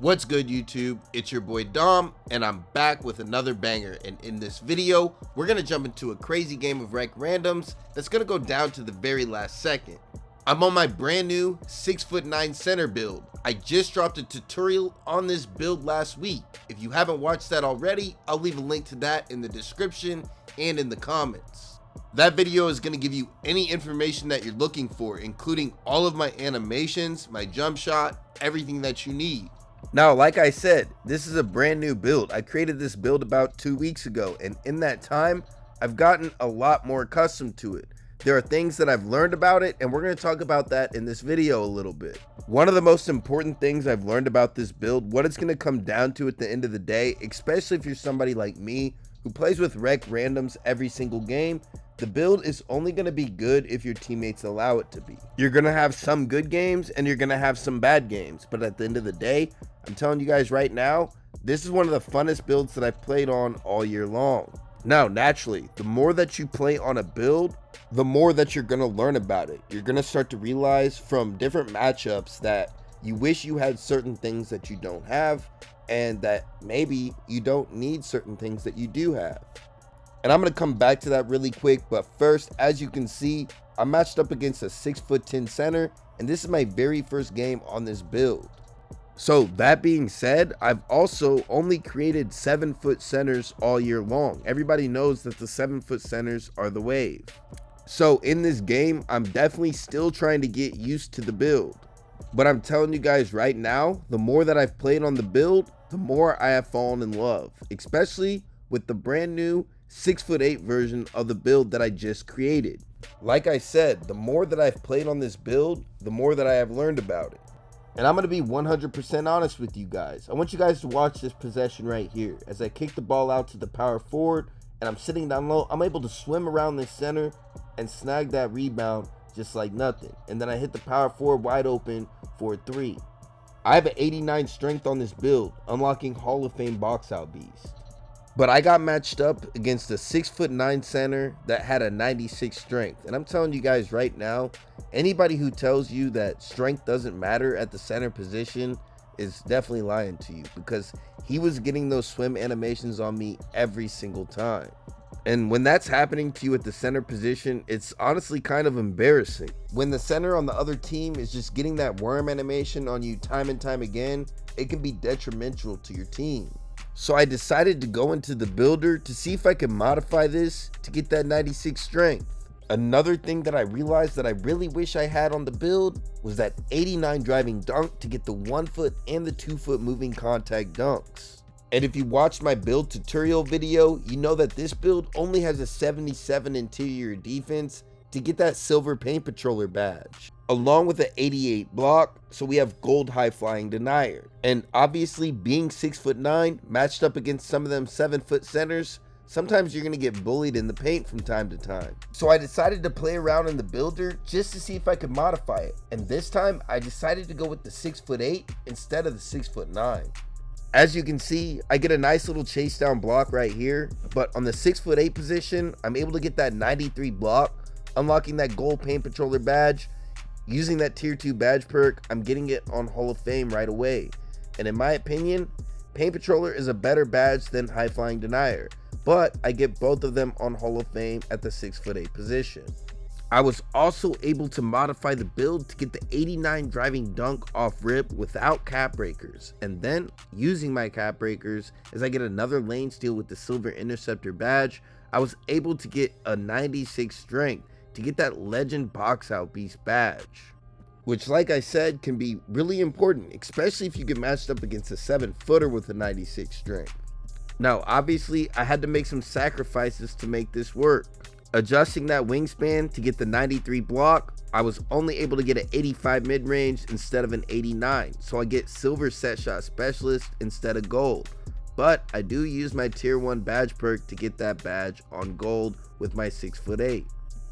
What's good, YouTube? It's your boy Dom, and I'm back with another banger. And in this video, we're gonna jump into a crazy game of rec randoms that's gonna go down to the very last second. I'm on my brand new 6'9" center build. I just dropped a tutorial on this build last week. If you haven't watched that already, I'll leave a link to that in the description and in the comments. That video is going to give you any information that you're looking for, including all of my animations, my jump shot, everything that you need. Now, like I said, this is a brand new build. I created this build about 2 weeks ago, and in that time, I've gotten a lot more accustomed to it. There are things that I've learned about it, and we're going to talk about that in this video a little bit. One of the most important things I've learned about this build, what it's going to come down to at the end of the day, especially if you're somebody like me who plays with rec randoms every single game, the build is only going to be good if your teammates allow it to be. You're going to have some good games and you're going to have some bad games, but at the end of the day, I'm telling you guys right now, this is one of the funnest builds that I've played on all year long. Now, naturally, the more that you play on a build, the more that you're going to learn about it. You're going to start to realize from different matchups that you wish you had certain things that you don't have, and that maybe you don't need certain things that you do have. And I'm going to come back to that really quick, but first, as you can see, I'm matched up against a 6'10" center, and this is my very first game on this build. So that being said, I've also only created 7-foot centers all year long. Everybody knows that the 7-foot centers are the wave. So in this game, I'm definitely still trying to get used to the build. But I'm telling you guys right now, the more that I've played on the build, the more I have fallen in love, especially with the brand new 6'8" version of the build that I just created. Like I said, the more that I've played on this build, the more that I have learned about it. And I'm going to be 100% honest with you guys. I want you guys to watch this possession right here. As I kick the ball out to the power forward and I'm sitting down low, I'm able to swim around this center and snag that rebound just like nothing. And then I hit the power forward wide open for a 3. I have an 89 strength on this build, unlocking Hall of Fame box out beast. But I got matched up against a 6'9" center that had a 96 strength. And I'm telling you guys right now, anybody who tells you that strength doesn't matter at the center position is definitely lying to you, because he was getting those swim animations on me every single time. And when that's happening to you at the center position, it's honestly kind of embarrassing. When the center on the other team is just getting that worm animation on you time and time again, it can be detrimental to your team. So I decided to go into the builder to see if I could modify this to get that 96 strength. Another thing that I realized that I really wish I had on the build was that 89 driving dunk to get the 1 foot and the 2 foot moving contact dunks. And if you watched my build tutorial video, you know that this build only has a 77 interior defense to get that silver paint patroller badge, along with an 88 block, so we have gold high flying denier. And obviously, being 6'9", matched up against some of them 7-foot centers, sometimes you're going to get bullied in the paint from time to time. So I decided to play around in the builder just to see if I could modify it. And this time, I decided to go with the 6'8" instead of the 6'9". As you can see, I get a nice little chase down block right here, but on the 6'8" position, I'm able to get that 93 block, unlocking that gold paint patroller badge. Using that tier 2 badge perk, I'm getting it on Hall of Fame right away. And in my opinion, paint patroller is a better badge than high flying denier, but I get both of them on Hall of Fame at the 6'8" position. I was also able to modify the build to get the 89 driving dunk off rip without cap breakers, and then using my cap breakers as I get another lane steal with the silver interceptor badge, I was able to get a 96 strength to get that legend box out beast badge, which, like I said, can be really important, especially if you get matched up against a 7-footer with a 96 strength. Now, obviously, I had to make some sacrifices to make this work. Adjusting that wingspan to get the 93 block, I was only able to get an 85 mid-range instead of an 89, so I get silver set shot specialist instead of gold. But I do use my tier 1 badge perk to get that badge on gold with my 6'8".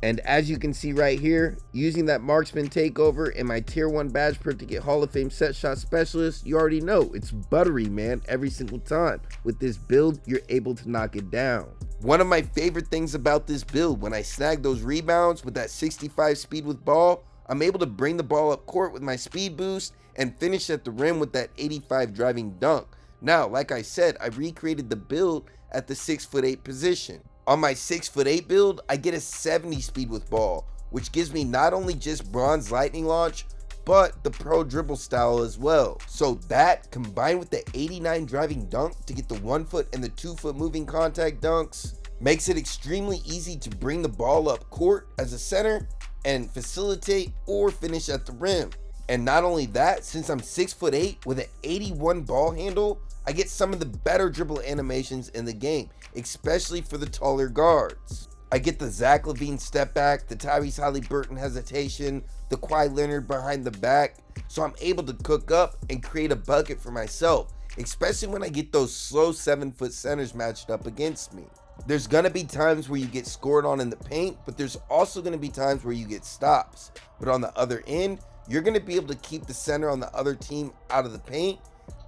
And as you can see right here, using that marksman takeover and my tier 1 badge perk to get Hall of Fame set shot specialist, you already know it's buttery, man, every single time. With this build, you're able to knock it down. One of my favorite things about this build, when I snag those rebounds with that 65 speed with ball, I'm able to bring the ball up court with my speed boost and finish at the rim with that 85 driving dunk. Now, like I said, I recreated the build at the 6'8" position. On my 6'8" build, I get a 70 speed with ball, which gives me not only just bronze lightning launch, but the pro dribble style as well. So that, combined with the 89 driving dunk to get the 1 foot and the 2 foot moving contact dunks, makes it extremely easy to bring the ball up court as a center and facilitate or finish at the rim. And not only that, since I'm 6'8" with an 81 ball handle, I get some of the better dribble animations in the game, especially for the taller guards. I get the Zach LaVine step back, the Tyrese Halliburton hesitation, the Kawhi Leonard behind the back, so I'm able to cook up and create a bucket for myself, especially when I get those slow 7-foot centers matched up against me. There's gonna be times where you get scored on in the paint, but there's also gonna be times where you get stops. But on the other end, you're gonna be able to keep the center on the other team out of the paint,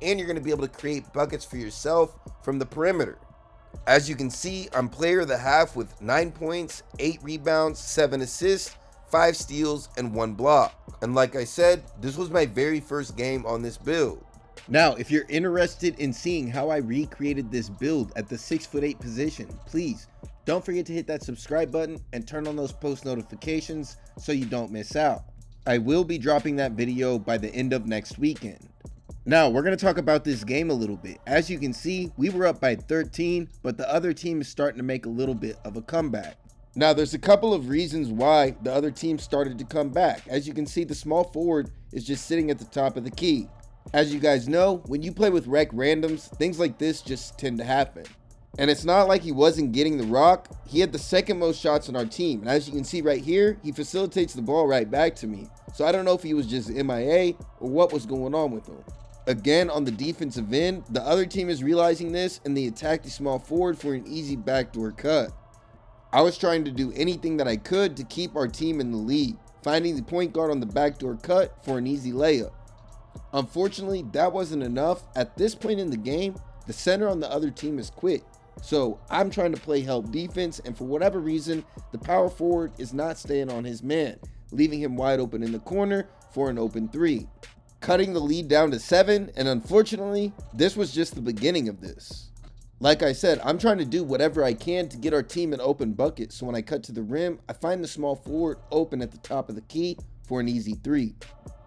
and you're gonna be able to create buckets for yourself from the perimeter. As you can see, I'm player of the half with 9 points, 8 rebounds, 7 assists, 5 steals, and 1 block. And like I said, this was my very first game on this build. Now, if you're interested in seeing how I recreated this build at the 6'8" position, please don't forget to hit that subscribe button and turn on those post notifications so you don't miss out. I will be dropping that video by the end of next weekend. Now, we're going to talk about this game a little bit. As you can see, we were up by 13, but the other team is starting to make a little bit of a comeback. Now, there's a couple of reasons why the other team started to come back. As you can see, the small forward is just sitting at the top of the key. As you guys know, when you play with rec randoms, things like this just tend to happen. And it's not like he wasn't getting the rock. He had the second most shots on our team. And as you can see right here, he facilitates the ball right back to me. So I don't know if he was just MIA or what was going on with him. Again, on the defensive end, the other team is realizing this and they attack the small forward for an easy backdoor cut. I was trying to do anything that I could to keep our team in the lead, finding the point guard on the backdoor cut for an easy layup. Unfortunately, that wasn't enough. At this point in the game, the center on the other team is quit. So I'm trying to play help defense, and for whatever reason, the power forward is not staying on his man, leaving him wide open in the corner for an open 3. Cutting the lead down to 7, and unfortunately, this was just the beginning of this. Like I said, I'm trying to do whatever I can to get our team an open bucket, so when I cut to the rim, I find the small forward open at the top of the key for an easy 3.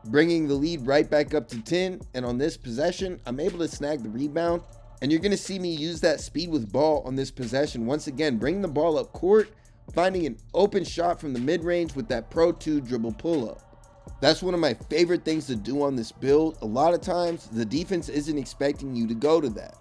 Bringing the lead right back up to 10, and on this possession, I'm able to snag the rebound, and you're going to see me use that speed with ball on this possession. Once again, bring the ball up court, finding an open shot from the mid-range with that Pro 2 dribble pull-up. That's one of my favorite things to do on this build. A lot of times, the defense isn't expecting you to go to that.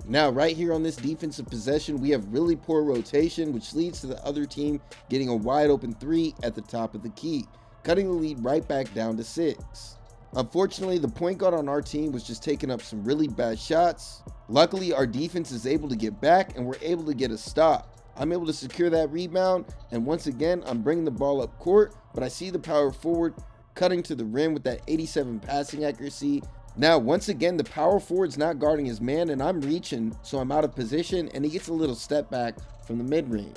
Now, right here on this defensive possession, we have really poor rotation, which leads to the other team getting a wide open 3 at the top of the key, cutting the lead right back down to 6. Unfortunately, the point guard on our team was just taking up some really bad shots. Luckily, our defense is able to get back and we're able to get a stop. I'm able to secure that rebound, and once again, I'm bringing the ball up court, but I see the power forward cutting to the rim with that 87 passing accuracy. Now, once again, the power forward's not guarding his man, and I'm reaching, so I'm out of position, and he gets a little step back from the mid-range.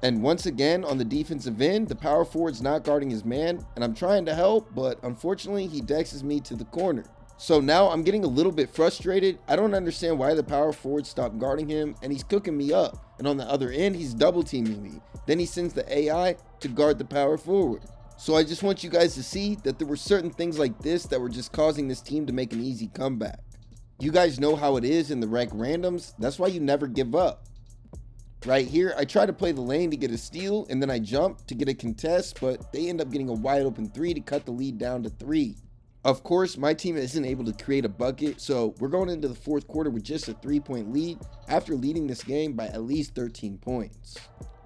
And once again, on the defensive end, the power forward's not guarding his man, and I'm trying to help, but unfortunately, he dexes me to the corner. So now I'm getting a little bit frustrated. I don't understand why the power forward stopped guarding him, and he's cooking me up. And on the other end, he's double teaming me. Then he sends the AI to guard the power forward. So I just want you guys to see that there were certain things like this that were just causing this team to make an easy comeback. You guys know how it is in the rec randoms. That's why you never give up. Right here, I try to play the lane to get a steal, and then I jump to get a contest, but they end up getting a wide open 3 to cut the lead down to 3. Of course, my team isn't able to create a bucket, so we're going into the fourth quarter with just a 3-point lead after leading this game by at least 13 points.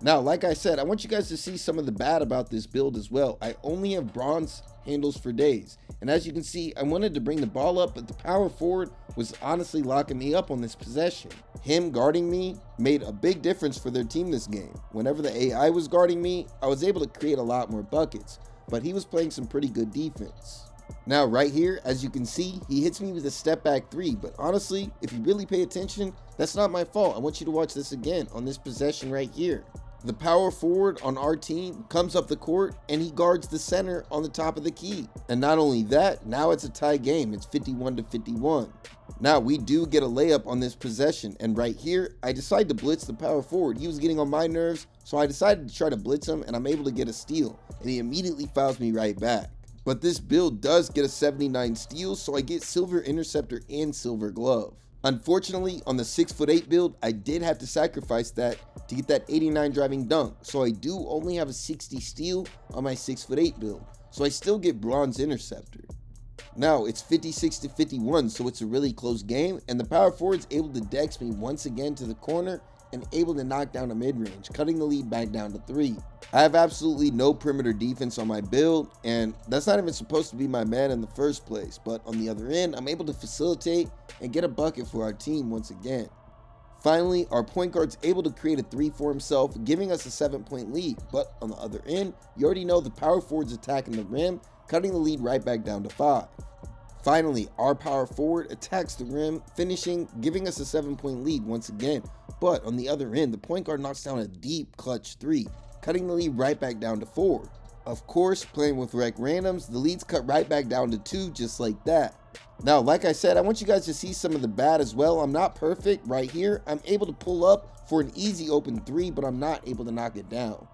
Now, like I said, I want you guys to see some of the bad about this build as well. I only have bronze handles for days, and as you can see, I wanted to bring the ball up, but the power forward was honestly locking me up on this possession. Him guarding me made a big difference for their team this game. Whenever the AI was guarding me, I was able to create a lot more buckets, but he was playing some pretty good defense. Now, right here, as you can see, he hits me with a step back 3, but honestly, if you really pay attention, that's not my fault. I want you to watch this again on this possession right here. The power forward on our team comes up the court and he guards the center on the top of the key. And not only that, now it's a tie game. It's 51-51. Now we do get a layup on this possession, and right here I decide to blitz the power forward. He was getting on my nerves, so I decided to try to blitz him, and I'm able to get a steal, and he immediately fouls me right back. But this build does get a 79 steal, so I get silver interceptor and silver glove. Unfortunately, on the 6'8" build, I did have to sacrifice that to get that 89 driving dunk, so I do only have a 60 steal on my 6'8" build, so I still get bronze interceptor. Now it's 56-51, so it's a really close game, and the power forward's able to dex me once again to the corner and able to knock down a mid-range, cutting the lead back down to 3. I have absolutely no perimeter defense on my build, and that's not even supposed to be my man in the first place, but on the other end, I'm able to facilitate and get a bucket for our team once again. Finally, our point guard's able to create a 3 for himself, giving us a 7-point lead, but on the other end, you already know the power forward's attacking the rim, cutting the lead right back down to 5. Finally, our power forward attacks the rim, finishing, giving us a 7-point lead once again. But on the other end, the point guard knocks down a deep clutch 3, cutting the lead right back down to 4. Of course, playing with rec randoms, the lead's cut right back down to 2 just like that. Now, like I said, I want you guys to see some of the bad as well. I'm not perfect right here. I'm able to pull up for an easy open 3, but I'm not able to knock it down.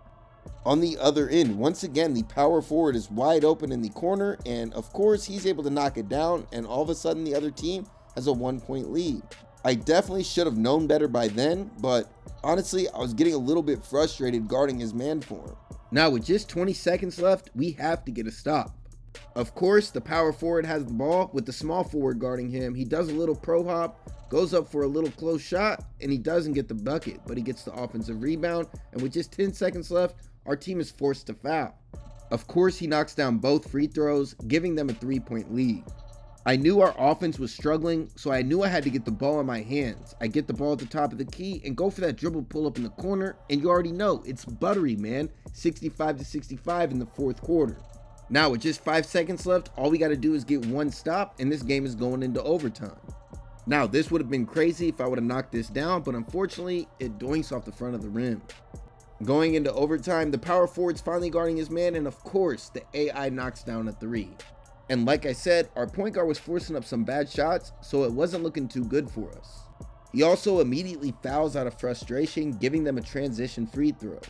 On the other end, once again, the power forward is wide open in the corner, and of course, he's able to knock it down, and all of a sudden, the other team has a 1-point lead. I definitely should have known better by then, but honestly, I was getting a little bit frustrated guarding his man for him. Now, with just 20 seconds left, we have to get a stop. Of course, the power forward has the ball with the small forward guarding him. He does a little pro hop, goes up for a little close shot, and he doesn't get the bucket, but he gets the offensive rebound, and with just 10 seconds left, our team is forced to foul. Of course, he knocks down both free throws, giving them a 3-point lead. I knew our offense was struggling, so I knew I had to get the ball in my hands. I get the ball at the top of the key and go for that dribble pull up in the corner, and you already know, it's buttery, man. 65-65 in the fourth quarter. Now, with just 5 seconds left, all we got to do is get one stop, and this game is going into overtime. Now, this would have been crazy if I would have knocked this down, but unfortunately, it doinks off the front of the rim. Going into overtime, the power forward's finally guarding his man, and of course, the AI knocks down a 3. And like I said, our point guard was forcing up some bad shots, so it wasn't looking too good for us. He also immediately fouls out of frustration, giving them a transition free throw.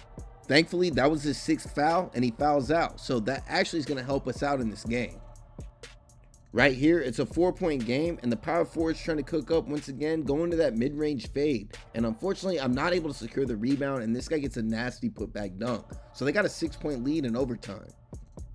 Thankfully, that was his 6th foul, and he fouls out, so that actually is going to help us out in this game. Right here, it's a 4-point game, and the power forward's trying to cook up once again, going to that mid-range fade. And unfortunately, I'm not able to secure the rebound, and this guy gets a nasty putback dunk. So they got a 6-point lead in overtime.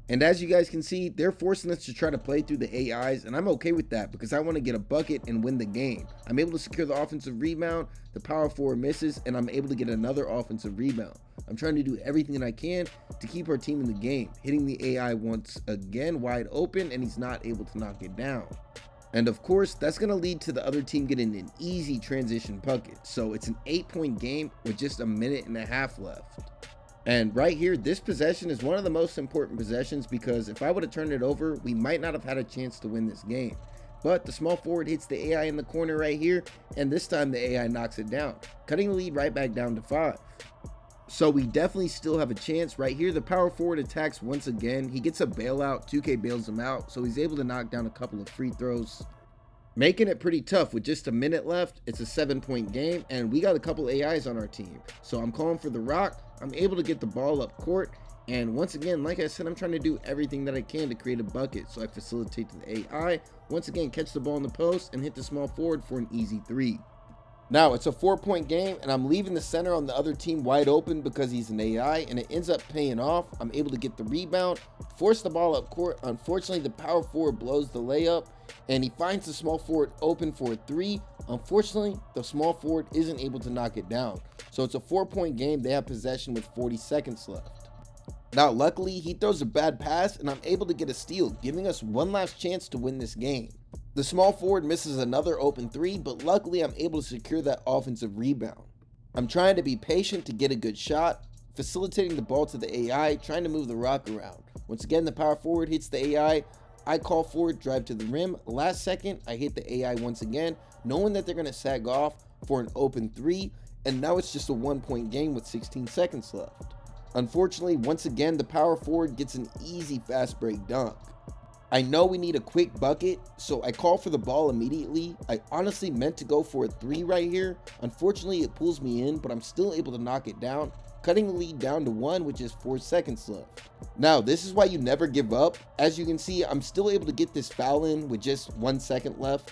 And as you guys can see, they're forcing us to try to play through the AIs, and I'm okay with that because I want to get a bucket and win the game. I'm able to secure the offensive rebound, the power forward misses, and I'm able to get another offensive rebound. I'm trying to do everything that I can to keep our team in the game, hitting the AI once again wide open, and he's not able to knock it down. And of course, that's going to lead to the other team getting an easy transition bucket. So it's an 8-point game with just a minute and a half left. And right here, this possession is one of the most important possessions because if I would have turned it over, we might not have had a chance to win this game. But the small forward hits the AI in the corner right here, and this time the AI knocks it down, cutting the lead right back down to 5. So we definitely still have a chance. Right here, the power forward attacks once again. He gets a bailout, 2K bails him out, so he's able to knock down a couple of free throws, making it pretty tough. With just a minute left, it's a 7-point game, and we got a couple AIs on our team. So I'm calling for the rock. I'm able to get the ball up court, and once again, like I said, I'm trying to do everything that I can to create a bucket. So I facilitate to the AI, once again catch the ball in the post and hit the small forward for an easy 3. Now it's a 4-point game, and I'm leaving the center on the other team wide open because he's an AI, and it ends up paying off. I'm able to get the rebound, force the ball up court. Unfortunately, the power forward blows the layup, and he finds the small forward open for a 3. Unfortunately, the small forward isn't able to knock it down. So it's a 4-point game. They have possession with 40 seconds left. Now, luckily, he throws a bad pass, and I'm able to get a steal, giving us one last chance to win this game. The small forward misses another open 3, but luckily I'm able to secure that offensive rebound. I'm trying to be patient to get a good shot, facilitating the ball to the AI, trying to move the rock around. Once again, the power forward hits the AI. I call forward, drive to the rim. Last second, I hit the AI once again, knowing that they're going to sag off for an open 3, and now it's just a 1-point game with 16 seconds left. Unfortunately, once again, the power forward gets an easy fast break dunk. I know we need a quick bucket, so I call for the ball immediately. I honestly meant to go for a 3 right here. Unfortunately, it pulls me in, but I'm still able to knock it down, cutting the lead down to 1 with just 4 seconds left. Now, this is why you never give up. As you can see, I'm still able to get this foul in with just 1 second left.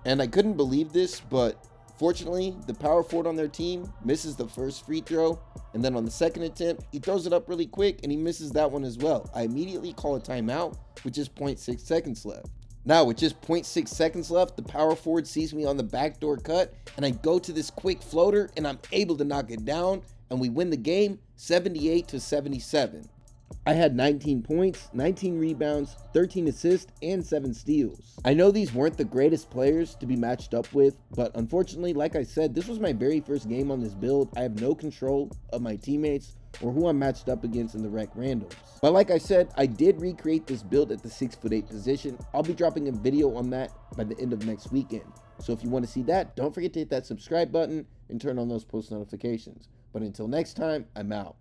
And I couldn't believe this, but fortunately, the power forward on their team misses the first free throw, and then on the second attempt, he throws it up really quick and he misses that one as well. I immediately call a timeout with just 0.6 seconds left. Now, with just 0.6 seconds left, the power forward sees me on the backdoor cut, and I go to this quick floater, and I'm able to knock it down, and we win the game 78-77. I had 19 points, 19 rebounds, 13 assists, and 7 steals. I know these weren't the greatest players to be matched up with, but unfortunately, like I said, this was my very first game on this build. I have no control of my teammates or who I'm matched up against in the rec randoms. But like I said, I did recreate this build at the 6'8" position. I'll be dropping a video on that by the end of next weekend. So if you want to see that, don't forget to hit that subscribe button and turn on those post notifications. But until next time, I'm out.